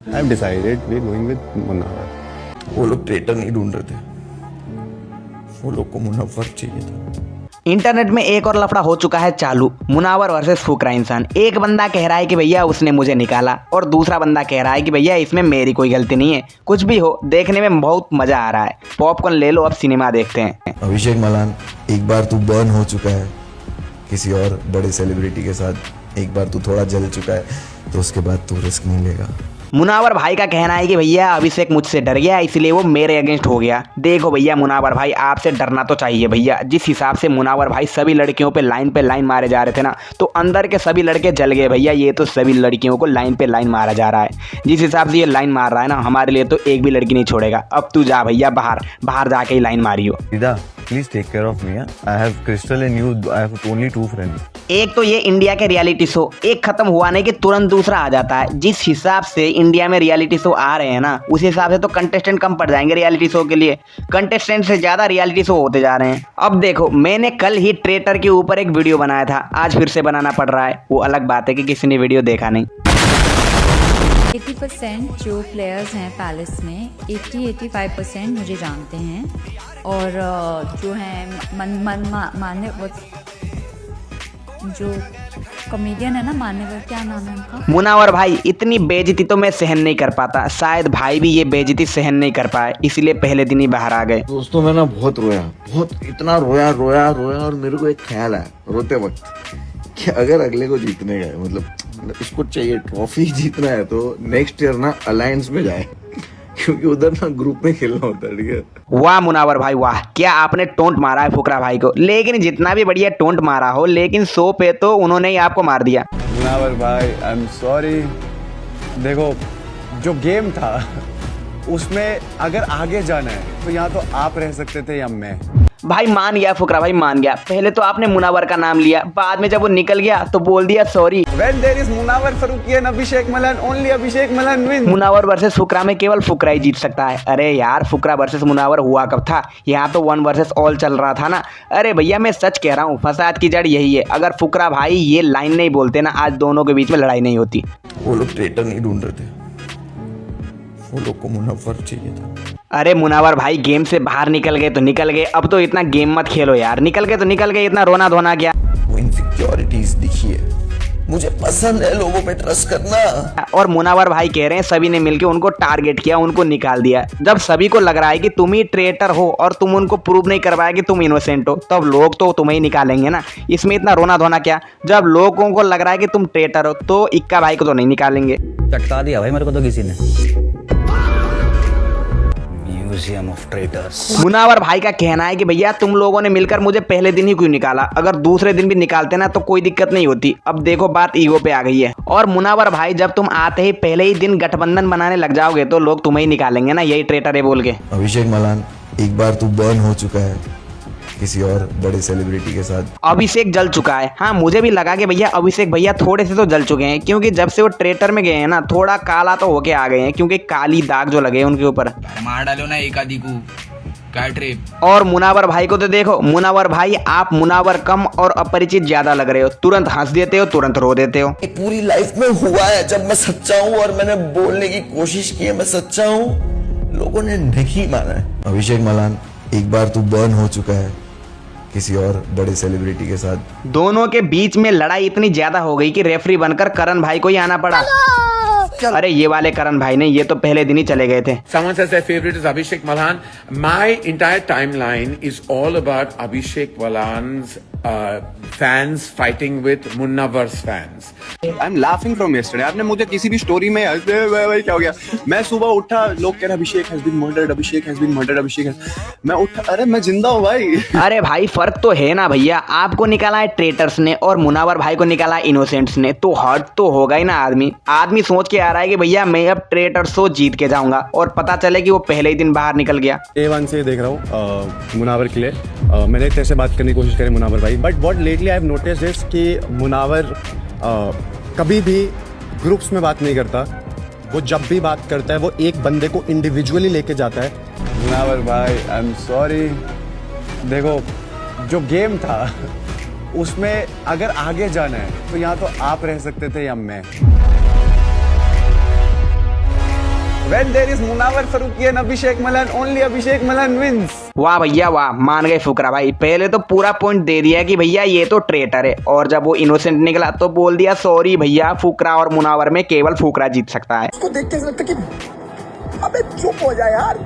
I've decided we're going with Munawar. वो लोग traitor नहीं ढूंढ रहे थे, वो लोग को मुनव्वर चाहिए था। इंटरनेट में एक और लफड़ा हो चुका है चालू, मुनावर वर्सेस फुकरा इंसान। एक बंदा कह रहा है कि भैया उसने मुझे निकाला और दूसरा बंदा कह रहा है कि भैया इसमें मेरी कोई गलती नहीं है। कुछ भी हो, देखने में बहुत मजा आ रहा है। पॉपकॉर्न ले लो, अब सिनेमा देखते हैं। अभिषेक मलान, एक बार तू बर्न हो चुका है किसी और बड़े सेलिब्रिटी के साथ, एक बार तू थोड़ा जल चुका है, तो उसके बाद तू रिस्क नहीं लेगा। मुनावर भाई का कहना है कि भैया अभिषेक मुझसे डर गया इसलिए वो मेरे अगेंस्ट हो गया। देखो भैया मुनावर भाई, आपसे डरना तो चाहिए भैया। जिस हिसाब से मुनावर भाई सभी लड़कियों पे लाइन मारे जा रहे थे ना, तो अंदर के सभी लड़के जल गए भैया। ये तो सभी लड़कियों को लाइन पे लाइन मारा जा रहा है। जिस हिसाब से ये लाइन मार रहा है ना, हमारे लिए तो एक भी लड़की नहीं छोड़ेगा। अब तू जा भैया बाहर जाके ही लाइन मारियो। Ida, please take care of me. I have Crystal and you. I have only 2 friends. एक तो ये इंडिया के रियलिटी शो एक खत्म हुआ नहीं कि तुरंत दूसरा आ जाता है। जिस हिसाब से इंडिया में रियलिटी शो आ रहे हैं ना, उस हिसाब से तो कंटेस्टेंट कम पड़ जाएंगे रियलिटी शो के लिए। कंटेस्टेंट से ज्यादा रियलिटी शो होते जा रहे हैं। अब देखो, मैंने कल ही ट्रेटर के ऊपर एक वीडियो बनाया था, आज फिर से बनाना पड़ रहा है। वो अलग बात है कि किसी ने वीडियो देखा नहीं। 80% जो प्लेयर्स हैं पैलेस में, 80-85% मुझे जानते हैं। और जो हैं मान्य जो कॉमेडियन है ना, मान्यवर, क्या नाम है उनका, मुनावर भाई, इतनी बेइज्जती तो मैं सहन नहीं कर पाता। शायद भाई भी ये बेइज्जती सहन नहीं कर पाए, इसलिए पहले दिन ही बाहर आ गए। दोस्तों मैं ना बहुत रोया, इतना रोया और मेरे को एक ख्याल आया रोते वक्त कि अगर अगले को जीतने गए, मतलब इसको चाहिए ट्रॉफी जीतना है, तो नेक्स्ट ईयर ना अलायंस में जाए, क्योंकि उधर ना ग्रुप में खेलना होता है। ठीक है। वाह मुनावर भाई वाह, क्या आपने टोंट मारा है फुकरा भाई को। लेकिन जितना भी बढ़िया टोंट मारा हो, लेकिन शो पे तो उन्होंने ही आपको मार दिया। Munawar भाई, I'm sorry. देखो, जो गेम था उसमें अगर आगे जाना है तो यहाँ तो आप रह सकते थे या मैं। भाई मान गया फुकरा भाई, मान गया। पहले तो आपने मुनावर का नाम लिया, बाद में जब वो निकल गया तो बोल दिया sorry. When there is Munawar Faruqi and Abhishek Malan, only Abhishek Malan wins. Munawar versus Fukra में केवल फुकरा ही जीत सकता है। अरे यार, फुकरा वर्सेस मुनावर हुआ कब था? यहाँ तो 1 वर्सेस ऑल चल रहा था ना। अरे भैया मैं सच कह रहा हूँ, फसाद की जड़ यही है। अगर फुकरा भाई ये लाइन नहीं बोलते ना, आज दोनों के बीच में लड़ाई नहीं होती। वो लोग ट्रेटर नहीं ढूंढ रहे थे, वो लोग को मुनव्वर चाहिए था। अरे मुनावर भाई, गेम से बाहर निकल गए तो निकल गए, अब तो इतना गेम मत खेलो यार। निकल गए तो निकल गए, इतना रोना धोना क्या। वो इनसिक्योरिटीज दिखिए, मुझे पसंद है लोगों पे ट्रस्ट करना। और मुनावर भाई कह रहे हैं सभी ने मिलकर उनको टारगेट किया, उनको निकाल दिया। जब सभी को लग रहा है कि तुम ही ट्रेटर हो और तुम उनको प्रूव नहीं करवाए कि तुम इनोसेंट हो, तब लोग तो तुम्हें ही निकालेंगे ना। इसमें इतना रोना धोना क्या। जब लोगों को लग रहा है कि तुम ट्रेटर हो, तो इक्का भाई को तो नहीं निकालेंगे। चटका दिया भाई मेरे को तो किसी ने। Museum of traitors. मुनावर भाई का कहना है कि भैया तुम लोगों ने मिलकर मुझे पहले दिन ही क्यों निकाला, अगर दूसरे दिन भी निकालते ना तो कोई दिक्कत नहीं होती। अब देखो बात ईगो पे आ गई है। और मुनावर भाई, जब तुम आते ही पहले ही दिन गठबंधन बनाने लग जाओगे तो लोग तुम्हें ही निकालेंगे ना, यही ट्रेटर है बोल के। अभिषेक मलान, एक बार तू बर्न हो चुका है किसी और बड़े सेलिब्रिटी के साथ। अभिषेक जल चुका है। हाँ, मुझे भी लगा कि भैया अभिषेक भैया थोड़े से तो जल चुके हैं, क्योंकि जब से वो ट्रेटर में गए हैं ना, थोड़ा काला तो होके आ गए हैं, क्योंकि काली दाग जो लगे हैं उनके ऊपर। मार डालो ना एक आदि को, क्या ट्रिप। और मुनावर भाई को तो देखो, मुनावर भाई आप मुनावर कम और अपरिचित ज्यादा लग रहे हो। तुरंत हंस देते हो, तुरंत रो देते हो। पूरी लाइफ में हुआ है, जब मैं सच्चा हूँ और मैंने बोलने की कोशिश की है मैं सच्चा हूँ, लोगों ने नहीं माना है। अभिषेक मलान, एक बार तू बर्न हो चुका है किसी और बड़े सेलिब्रिटी के साथ। दोनों के बीच में लड़ाई इतनी ज्यादा हो गई कि रेफरी बनकर करण भाई को ही आना पड़ा। अरे ये वाले करण भाई नहीं, ये तो पहले दिन ही चले गए थे। Someone says their favorite is Abhishek Malan. My entire timeline is all about Abhishek Malan's fans fighting with Munawwar's fans. I'm laughing from yesterday. आपने मुझे किसी भी स्टोरी में भाई क्या हो गया? मैं सुबह उठा, लोग कह रहे अभिषेक has been murdered, Abhishek has been murdered, मैं उठा, अरे मैं जिंदा हूँ भाई। अरे भाई फर्क तो है ना भैया। आपको निकाला है ट्रेटर्स ने और मुनावर भाई को निकाला है इनोसेंट्स ने, तो हर्ट तो होगा ही ना। आदमी सोच के आ रहा है कि भैया मैं अब ट्रेटर शो जीत के जाऊंगा, और पता चले कि वो पहले ही दिन बाहर निकल गया। A1 से देख रहा हूँ मुनावर के लिए। मैंने तेरे से बात करने की कोशिश करी मुनावर भाई, but what lately I have noticed is कि मुनावर कभी भी ग्रुप्स में बात नहीं करता। वो जब भी बात करता है वो एक बंदे को इंडिविजुअली लेके जाता है। मुनावर भाई, आई एम सॉरी। देखो, जो गेम था उसमें अगर आगे जाना है तो यहाँ तो आप रह सकते थे या मैं। When there is Munawar Faruqi and Abhishek Malan, only Abhishek Malan wins. वाह भैया वाह, मान गए फुकरा भाई। पहले तो पूरा पॉइंट दे दिया कि भैया ये तो ट्रेटर है, और जब वो इनोसेंट निकला तो बोल दिया सॉरी भैया, फुकरा और मुनावर में केवल फुकरा जीत सकता है। उसको देख के ऐसा लगता कि अबे चुप हो जा यार,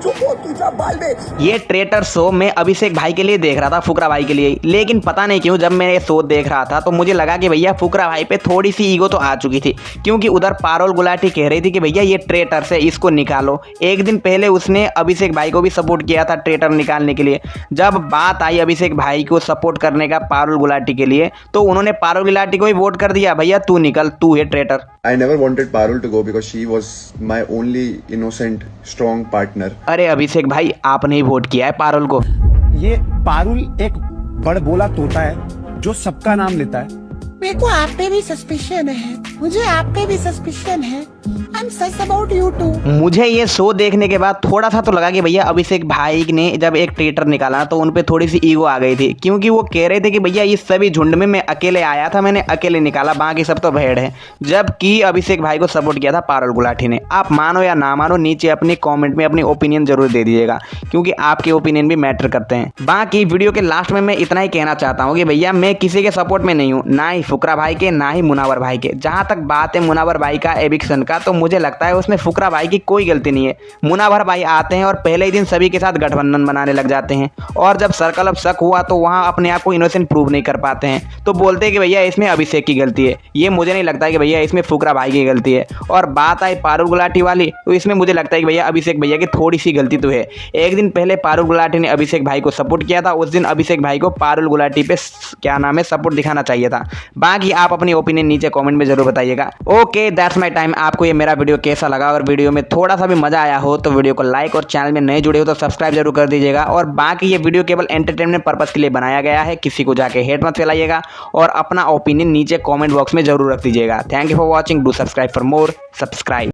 चुप हो तू, जा बाल बेच। ये ट्रेटर शो मैं अभिषेक भाई के लिए देख रहा था, फुकरा भाई के लिए, लेकिन पता नहीं क्यों जब मैं ये शो देख रहा था तो मुझे लगा कि भैया फुकरा भाई पे थोड़ी सी ईगो तो आ चुकी थी, क्योंकि उधर पारुल गुलाटी कह रही थी कि भैया ये ट्रेटर से, इसको निकालो। एक दिन पहले उसने अभिषेक भाई को भी सपोर्ट किया था ट्रेटर निकालने के लिए। जब बात आई अभिषेक भाई को सपोर्ट करने का पारुल गुलाटी के लिए, तो उन्होंने पारुल गुलाटी को ही वोट कर दिया, भैया तू निकल, तू है traitor. I never wanted Parul to go because she was my only innocent, strong partner. अरे अभिषेक भाई, आपने ही वोट किया है पारुल को। ये पारुल एक बड़बोला तोता है जो सबका नाम लेता है। मेरे को आप पे भी सस्पिशन है, मुझे आप पे भी सस्पिशन है। I am such about you too. मुझे ये शो देखने के बाद थोड़ा सा तो लगा कि भैया अभिषेक भाई ने जब एक ट्रेटर निकाला तो उन पे थोड़ी सी ईगो आ गई थी, क्योंकि वो कह रहे थे कि भैया इस सभी झुंड में मैं अकेले आया था, मैंने अकेले निकाला, बाकी सब तो भेड़ है। जबकि अभिषेक भाई को सपोर्ट किया था पारुल गुलाटी ने। आप मानो या ना मानो, नीचे अपनी कॉमेंट में अपनी ओपिनियन जरूर दे दीजिएगा, क्योंकि आपके ओपिनियन भी मैटर करते हैं। बाकी वीडियो के लास्ट में मैं इतना ही कहना चाहता हूँ कि भैया मैं किसी के सपोर्ट में नहीं हूँ, ना ही फुकरा भाई के, ना ही मुनावर भाई के। जहां तक बात है मुनावर भाई का एविक्शन का, तो मुझे लगता है उसमें फुकरा भाई की कोई गलती नहीं है। मुनावर भाई आते हैं और पहले ही दिन सभी के साथ गठबंधन बनाने लग जाते हैं, और जब सर्कल ऑफ शक हुआ तो वहां अपने आप को इनोसेंट प्रूव नहीं कर पाते हैं, तो बोलते हैं कि भैया इसमें अभिषेक की गलती है। ये मुझे नहीं लगता कि भैया इसमें फुकरा भाई की गलती है। और बात आई पारुल गुलाटी वाली, तो इसमें मुझे लगता है कि भैया अभिषेक भैया की थोड़ी सी गलती तो है। एक दिन पहले पारुल गुलाटी ने अभिषेक भाई को सपोर्ट किया था, उस दिन अभिषेक भाई को पारुल गुलाटी पे क्या नाम है सपोर्ट दिखाना चाहिए था। बाकी आप अपनी ओपिनियन नीचे कमेंट में जरूर बताइएगा। Okay, that's my time. आपको ये मेरा वीडियो कैसा लगा, और वीडियो में थोड़ा सा भी मजा आया हो तो वीडियो को लाइक, और चैनल में नए जुड़े हो तो सब्सक्राइब जरूर कर दीजिएगा। और बाकी ये वीडियो केवल एंटरटेनमेंट पर्पस के लिए बनाया गया है, किसी को जाके हेट मत फैलाइएगा, और अपना ओपिनियन नीचे कमेंट बॉक्स में जरूर रख दीजिएगा। Thank you for watching, do subscribe for more, subscribe.